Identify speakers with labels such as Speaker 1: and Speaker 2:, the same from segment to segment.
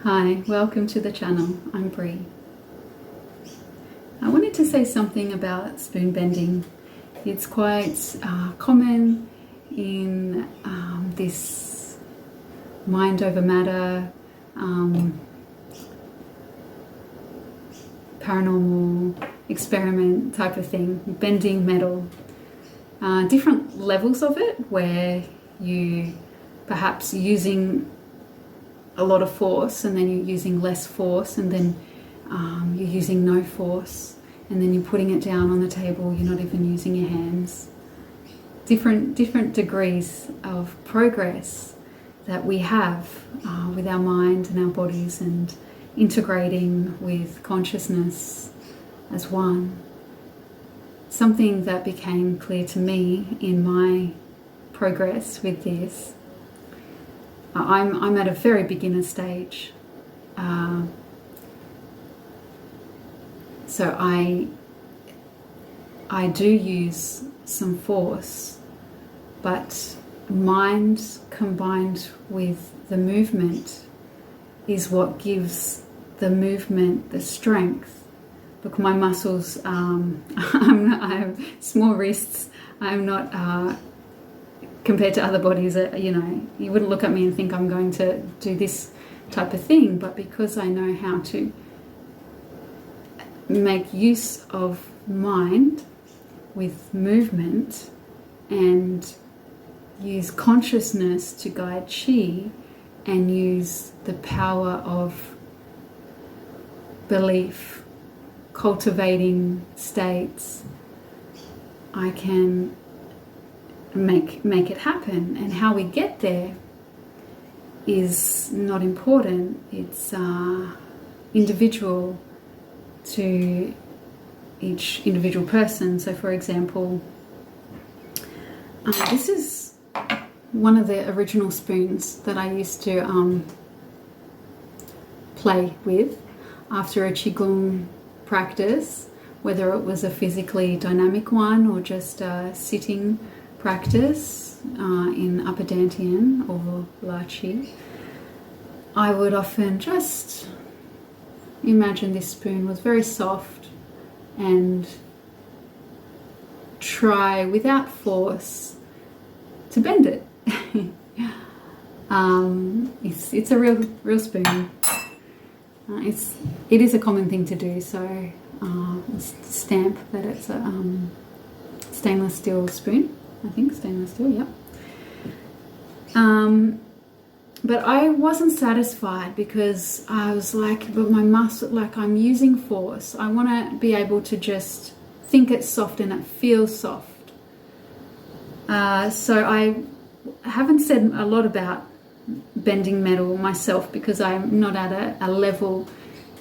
Speaker 1: Hi, welcome to the channel. I'm Bree. I wanted to say something about spoon bending. It's quite common in this mind over matter, paranormal experiment type of thing, bending metal. Different levels of it where you perhaps using a lot of force and then you're using less force and then you're using no force and then you're putting it down on the table, you're not even using your hands. Different degrees of progress that we have with our mind and our bodies and integrating with consciousness as one. Something that became clear to me in my progress with this, I'm at a very beginner stage, so I do use some force, but mind combined with the movement is what gives the movement the strength. Look, my muscles, I have small wrists. I'm not compared to other bodies, you wouldn't look at me and think I'm going to do this type of thing, but because I know how to make use of mind with movement and use consciousness to guide Qi and use the power of belief, cultivating states, I can make it happen. And how we get there is not important. It's individual to each individual person. So for example, this is one of the original spoons that I used to play with after a Qigong practice, whether it was a physically dynamic one or just a sitting practice in Upper Dantian or La Qi. I would often just imagine this spoon was very soft and try without force to bend it. It's a real spoon. It is a common thing to do, so stamp that it's a stainless steel spoon. I think stainless steel, yeah. But I wasn't satisfied because I was like, but my muscle, like I'm using force. I want to be able to just think it's soft and it feels soft. So I haven't said a lot about bending metal myself because I'm not at a level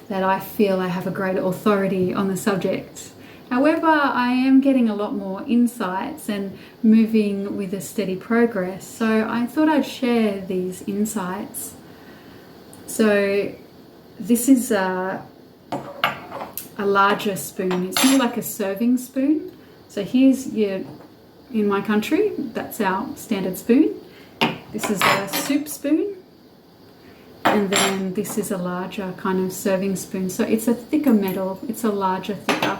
Speaker 1: that I feel I have a great authority on the subject. However, I am getting a lot more insights and moving with a steady progress. So I thought I'd share these insights. So this is a larger spoon. It's more like a serving spoon. So here's in my country, that's our standard spoon. This is a soup spoon. And then this is a larger kind of serving spoon. So it's a thicker metal. It's a larger, thicker.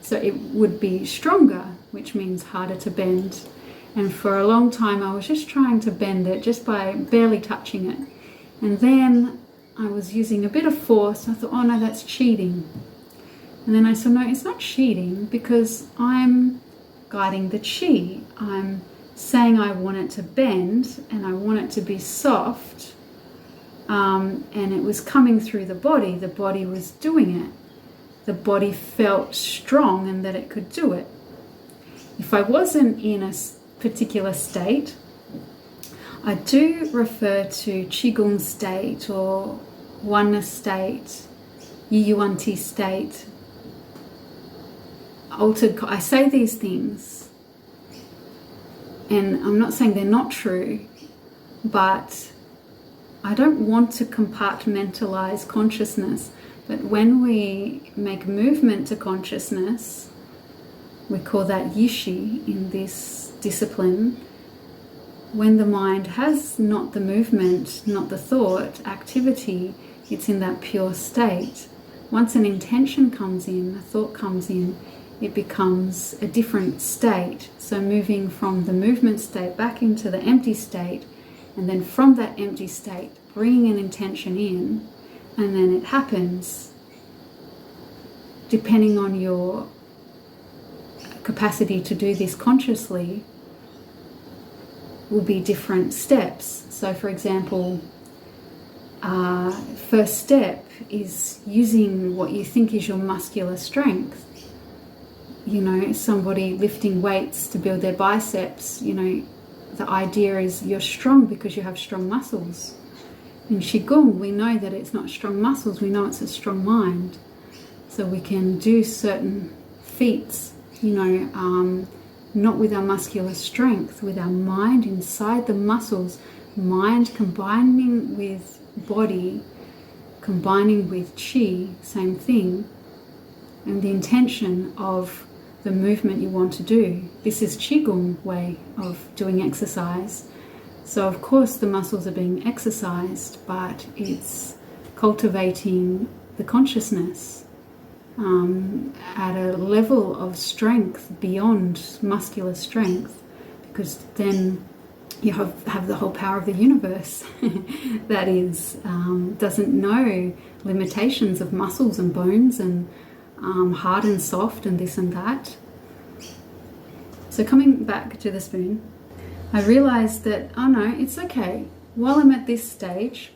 Speaker 1: So it would be stronger, which means harder to bend. And for a long time, I was just trying to bend it just by barely touching it. And then I was using a bit of force. I thought, oh no, that's cheating. And then I said, no, it's not cheating because I'm guiding the Qi. I'm saying I want it to bend and I want it to be soft. And it was coming through the body was doing it. The body felt strong and that it could do it. If I wasn't in a particular state, I do refer to Qigong state or oneness state, Yiyuan-Ti state, altered. I say these things, and I'm not saying they're not true, but I don't want to compartmentalize consciousness. But when we make movement to consciousness, we call that Yishi in this discipline. When the mind has not the movement, not the thought, activity, It's in that pure state. Once an intention comes in, a thought comes in, it becomes a different state. So moving from the movement state back into the empty state, and then from that empty state, bringing an intention in, and then it happens. Depending on your capacity to do this consciously, will be different steps. So for example, first step is using what you think is your muscular strength. You know, somebody lifting weights to build their biceps, you know, the idea is you're strong because you have strong muscles. In Qigong, we know that it's not strong muscles, we know it's a strong mind. So we can do certain feats, you know, not with our muscular strength, with our mind inside the muscles, mind combining with body, combining with Qi, same thing, and the intention of the movement you want to do. This is Qigong way of doing exercise. So of course the muscles are being exercised, but it's cultivating the consciousness at a level of strength beyond muscular strength, because then you have the whole power of the universe that is doesn't know limitations of muscles and bones and hard and soft and this and that. So coming back to the spoon, I realized that, oh no, it's okay. While I'm at this stage,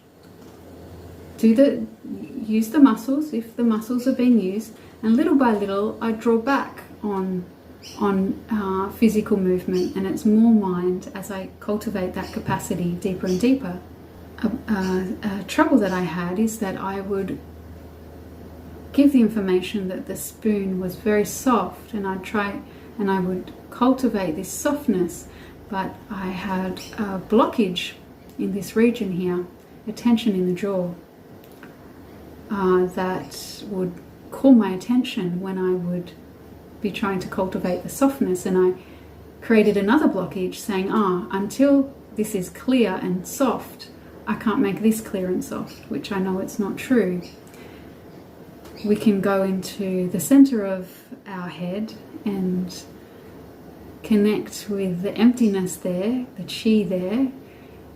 Speaker 1: use the muscles if the muscles are being used, and little by little I draw back on physical movement, and it's more mind as I cultivate that capacity deeper and deeper. A trouble that I had is that I would give the information that the spoon was very soft, and I'd try and I would cultivate this softness, but I had a blockage in this region here, a tension in the jaw that would call my attention when I would be trying to cultivate the softness, and I created another blockage saying, until this is clear and soft, I can't make this clear and soft, which I know it's not true. We can go into the center of our head and connect with the emptiness there, the Qi there,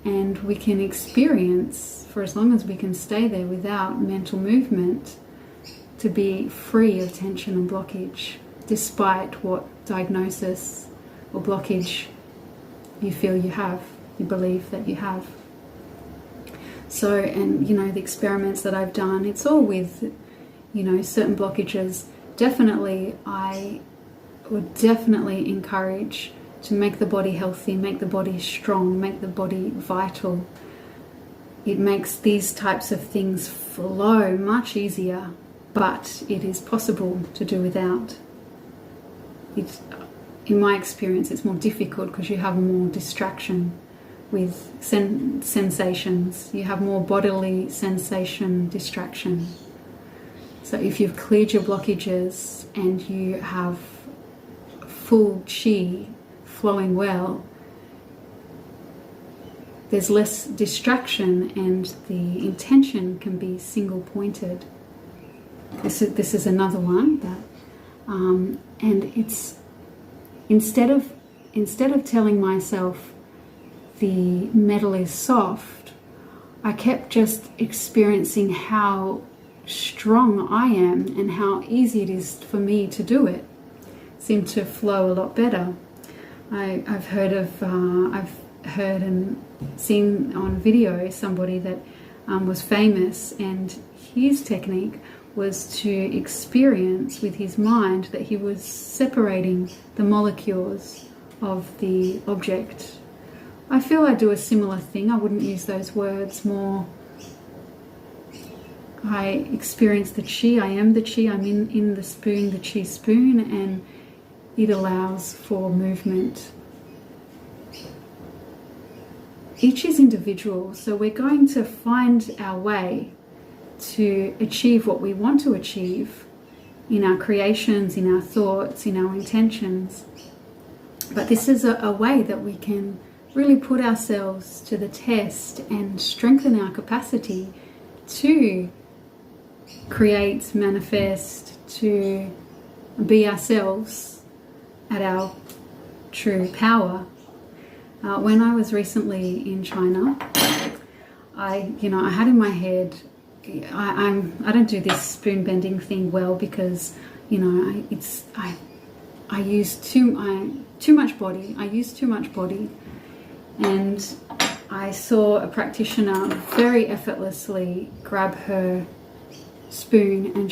Speaker 1: and we can experience, for as long as we can stay there without mental movement, to be free of tension and blockage, despite what diagnosis or blockage you feel you have, you believe that you have. So, and you know, the experiments that I've done, it's all with, you know, certain blockages. Definitely, I would definitely encourage to make the body healthy, make the body strong, make the body vital. It makes these types of things flow much easier, but it is possible to do without. In my experience, it's more difficult because you have more distraction with sensations. You have more bodily sensation distraction. So if you've cleared your blockages and you have full Qi flowing well, there's less distraction and the intention can be single pointed. This is another one that, and it's instead of telling myself the metal is soft, I kept just experiencing how strong I am and how easy it is for me to do it. Seemed to flow a lot better. I've heard and seen on video somebody that was famous, and his technique was to experience with his mind that he was separating the molecules of the object. I feel I do a similar thing. I wouldn't use those words. More, I experience the Qi. I am the Qi. I'm in the spoon, the Qi spoon, and it allows for movement. Each is individual, so we're going to find our way to achieve what we want to achieve in our creations, in our thoughts, in our intentions. But this is a way that we can really put ourselves to the test and strengthen our capacity to create, manifest, to be ourselves at our true power. When I was recently in China, I had in my head, I don't do this spoon bending thing well because I use too much body. I use too much body, and I saw a practitioner very effortlessly grab her spoon and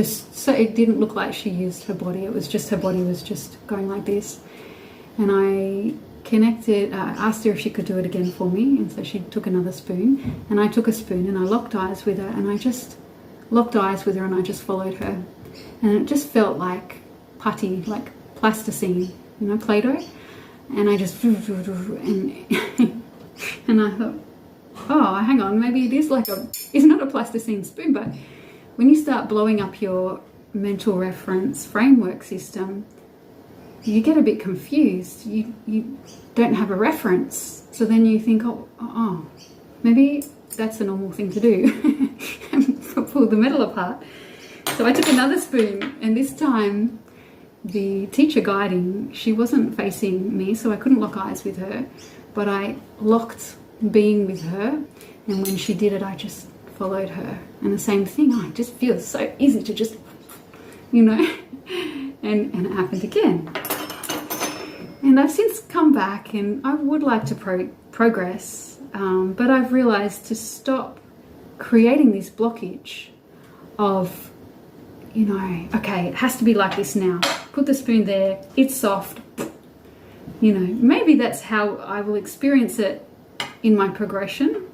Speaker 1: so it didn't look like she used her body. It was just her body was just going like this. And I asked her if she could do it again for me. And so she took another spoon, and I took a spoon, and I locked eyes with her, and I just followed her. And it just felt like putty, like plasticine, Play-Doh. And I just, and I thought, oh, hang on, maybe it is it's not a plasticine spoon, but when you start blowing up your mental reference framework system, you get a bit confused. You don't have a reference. So then you think, oh, maybe that's a normal thing to do, and pull the metal apart. So I took another spoon, and this time the teacher guiding, she wasn't facing me, so I couldn't lock eyes with her, but I locked being with her, and when she did it, I just followed her. And the same thing, it just feels so easy to just, and it happened again. And I've since come back, and I would like to progress, but I've realized to stop creating this blockage of, okay, it has to be like this now. Put the spoon there, it's soft. Maybe that's how I will experience it in my progression,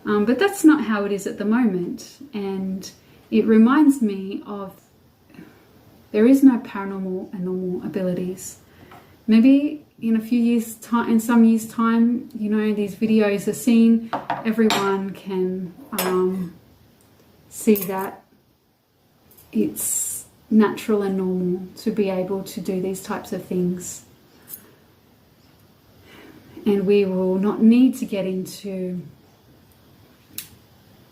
Speaker 1: but that's not how it is at the moment. And it reminds me of there is no paranormal and normal abilities. Maybe in a few years' time, in some years' time, these videos are seen, everyone can see that it's natural and normal to be able to do these types of things. And we will not need to get into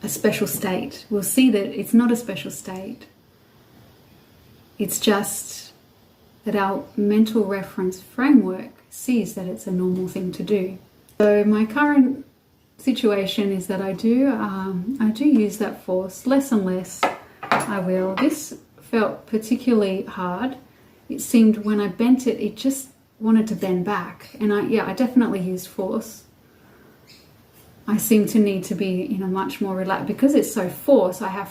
Speaker 1: a special state. We'll see that it's not a special state. It's just that our mental reference framework sees that it's a normal thing to do. So my current situation is that I do use that force less and less. I will. This felt particularly hard. It seemed when I bent it, it just wanted to bend back. And I definitely used force. I seem to need to be much more relaxed because it's so forced. I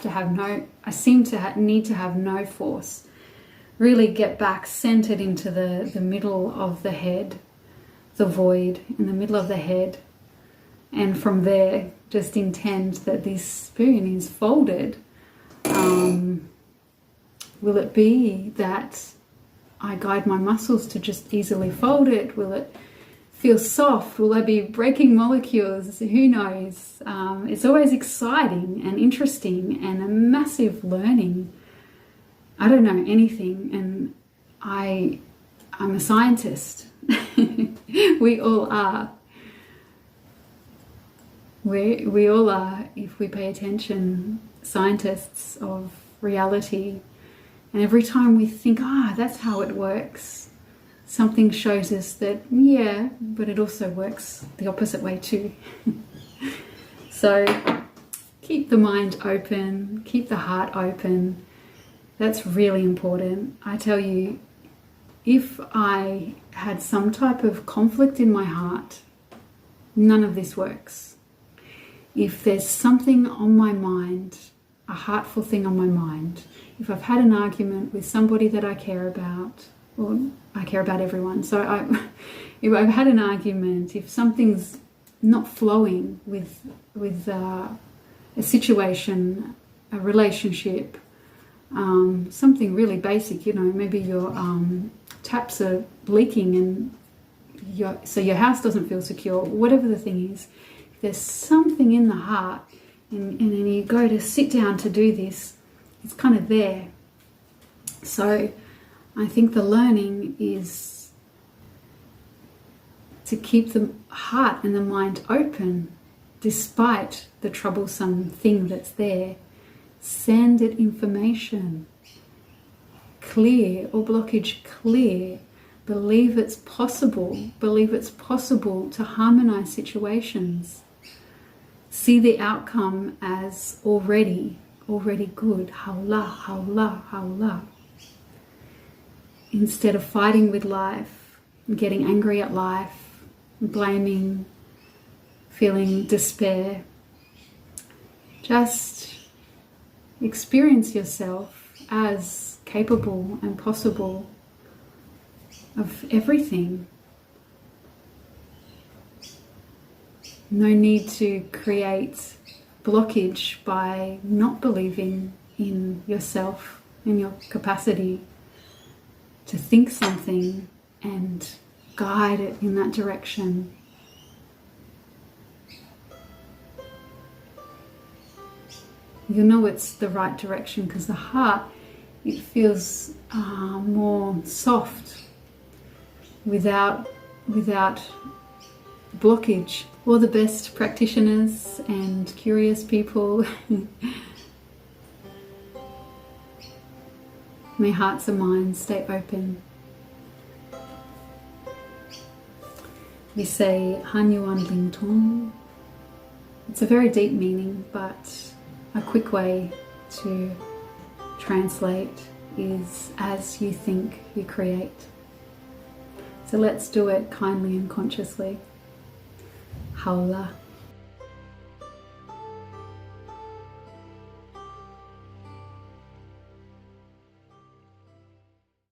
Speaker 1: seem to need to have no force. Really get back centered into the middle of the head, the void in the middle of the head. And from there, just intend that this spoon is folded. Will it be that I guide my muscles to just easily fold it? Will it feel soft? Will I be breaking molecules? Who knows? It's always exciting and interesting and a massive learning. I don't know anything, and I'm a scientist. We all are. We all are, if we pay attention, scientists of reality. And every time we think, that's how it works, something shows us that, yeah, but it also works the opposite way too. So keep the mind open, keep the heart open. That's really important. I tell you, if I had some type of conflict in my heart, none of this works. If there's something on my mind, a heartful thing on my mind, if I've had an argument with somebody that I care about, or I care about everyone, so if I've had an argument, if something's not flowing with a situation, a relationship, something really basic, maybe your taps are leaking and your house doesn't feel secure, whatever the thing is, if there's something in the heart and then you go to sit down to do this, it's kind of there. So I think the learning is to keep the heart and the mind open despite the troublesome thing that's there. Send it information. Clear, or blockage clear. Believe it's possible. Believe it's possible to harmonize situations. See the outcome as already good. Haula, haula, haula. Instead of fighting with life, getting angry at life, blaming, feeling despair, just experience yourself as capable and possible of everything. No need to create blockage by not believing in yourself, in your capacity to think something and guide it in that direction. You'll know it's the right direction because the heart, it feels more soft without blockage. All the best practitioners and curious people. May hearts and minds stay open. We say Han Yuan Ling Tong. It's a very deep meaning, but a quick way to translate is as you think, you create. So let's do it kindly and consciously. Haula.